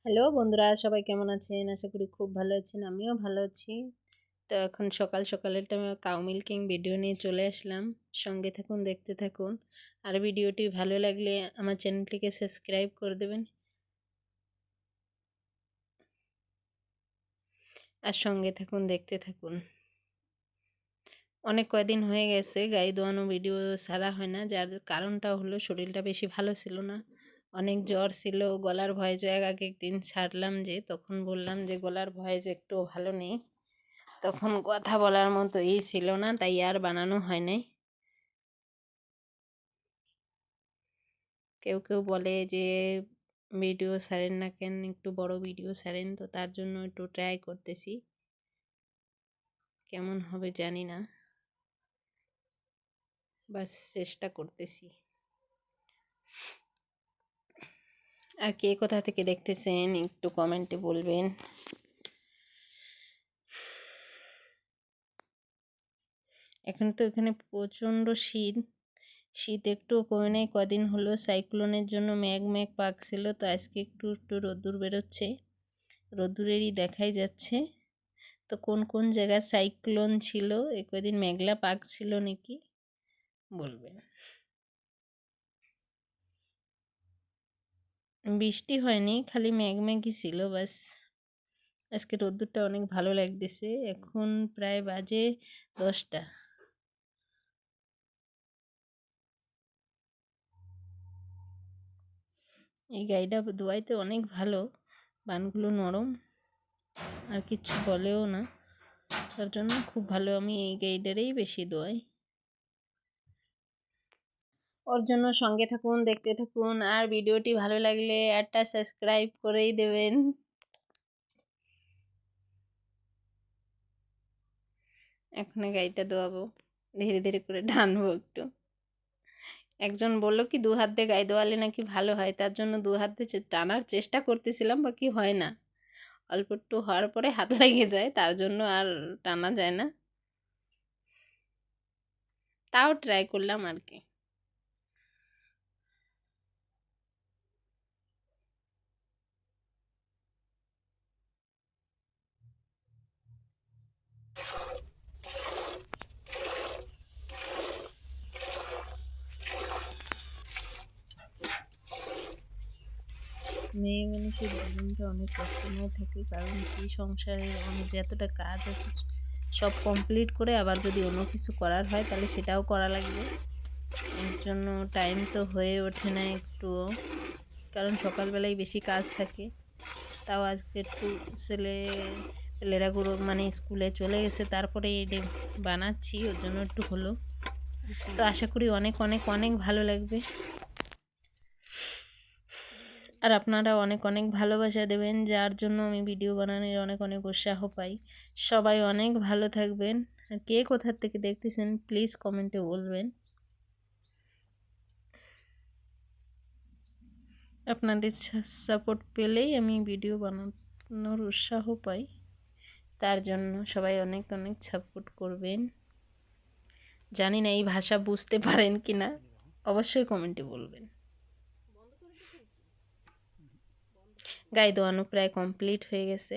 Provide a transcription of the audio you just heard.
Hello বন্ধুরা, সবাই কেমন আছেন? আশা করি খুব ভালো আছেন। আমিও ভালো আছি। তো এখন সকাল সকালের টাইমে কাউ মিল্কিং ভিডিও নিয়ে চলে আসলাম। সঙ্গে থাকুন, দেখতে থাকুন। আর ভিডিওটি ভালো লাগলে আমার চ্যানেলটিকে সাবস্ক্রাইব করে দেবেন। আর সঙ্গে থাকুন, দেখতে থাকুন। অনেক কয়দিন হয়ে গেছে গাই দোয়ানো ভিডিও ছাড়া হয় না, যার কারণটা হলো শরীরটা বেশি ভালো ছিল না। অনেক জ্বর ছিল, গলার ভয়েস আগে একদিন ছাড়লাম, যে তখন বললাম যে গলার ভয়েস একটু ভালো নেই। তখন কথা বলার মতো ছিল না, তাই আর বানানো হয় নাই। কেউ কেউ বলে যে ভিডিও ছাড়েন না কেন, একটু বড় ভিডিও ছাড়েন, তো তার জন্য একটু ট্রাই করতেছি। কেমন হবে জানি না, বাস চেষ্টা করতেছি। আর কে কোথা থেকে দেখতেছেন একটু কমেন্টে বলবেন। এখন তো এখানে প্রচণ্ড শীত। শীত একটু কমে নেই, কদিন হলো সাইক্লোনের জন্য মেঘ মেঘ পাকছিল, তো আজকে একটু একটু রোদ্দুর বেরোচ্ছে, রোদ্দুরেরই দেখাই যাচ্ছে। তো কোন কোন জায়গায় সাইক্লোন ছিল, এ কদিন মেঘলা পাক ছিল নাকি বলবেন। বৃষ্টি হয়নি, খালি মেঘ মেঘই ছিল বাস। আজকে রোদ্দুরটা অনেক ভালো লাগতেছে। এখন প্রায় বাজে 10টা। এই গাড়িটা ধোয়াইতে অনেক ভালো, বানগুলো নরম, আর কিছু বলেও না, তার জন্য খুব ভালো। আমি এই গাড়িটারেই বেশি ধোয়াই। ওর জন্য সঙ্গে থাকুন, দেখতে থাকুন। আর ভিডিওটি ভালো লাগলে একটা সাবস্ক্রাইব করেই দেবেন। এখন গাড়িটা ধোয়াবো, ধীরে ধীরে করে টানবো একটু। একজন বলল কি 2 হাত দিয়ে গায়ে ধোয়ালে নাকি ভালো হয়, তার জন্য 2 হাত দিয়ে টানার চেষ্টা করতেছিলাম, বাকি হয় না। অল্প একটু হওয়ার পরে হাত লেগে যায়, তার জন্য আর টানা যায় না। তাও ট্রাই করলাম আর কি। মেয়ে মানুষের জীবনটা অনেক কষ্টময় থাকে, কারণ কি সংসারে অনেক যতটা কাজ আছে সব কমপ্লিট করে আবার যদি অন্য কিছু করার হয় তাহলে সেটাও করা লাগবে। এর জন্য টাইম তো হয়ে ওঠে না একটুও, কারণ সকালবেলায় বেশি কাজ থাকে। তাও আজকে একটু ছেলেরা মানে স্কুলে চলে গেছে, তারপরে বানাচ্ছি, ওর জন্য একটু হলো। তো আশা করি অনেক অনেক অনেক ভালো লাগবে, আর আপনারা অনেক অনেক ভালোবাসা দেবেন, যার জন্য আমি ভিডিও বানানোর অনেক অনেক উৎসাহ পাই। সবাই অনেক ভালো থাকবেন। আর কে কোথার থেকে দেখতেছেন প্লিজ কমেন্টে বলবেন। আপনাদের সাপোর্ট পেলেই আমি ভিডিও বানানোর উৎসাহ পাই, তার জন্য সবাই অনেক অনেক সাপোর্ট করবেন। জানি না এই ভাষা বুঝতে পারেন কি না, অবশ্যই কমেন্টে বলবেন। গায়ে দোয়ানো প্রায় কমপ্লিট হয়ে গেছে।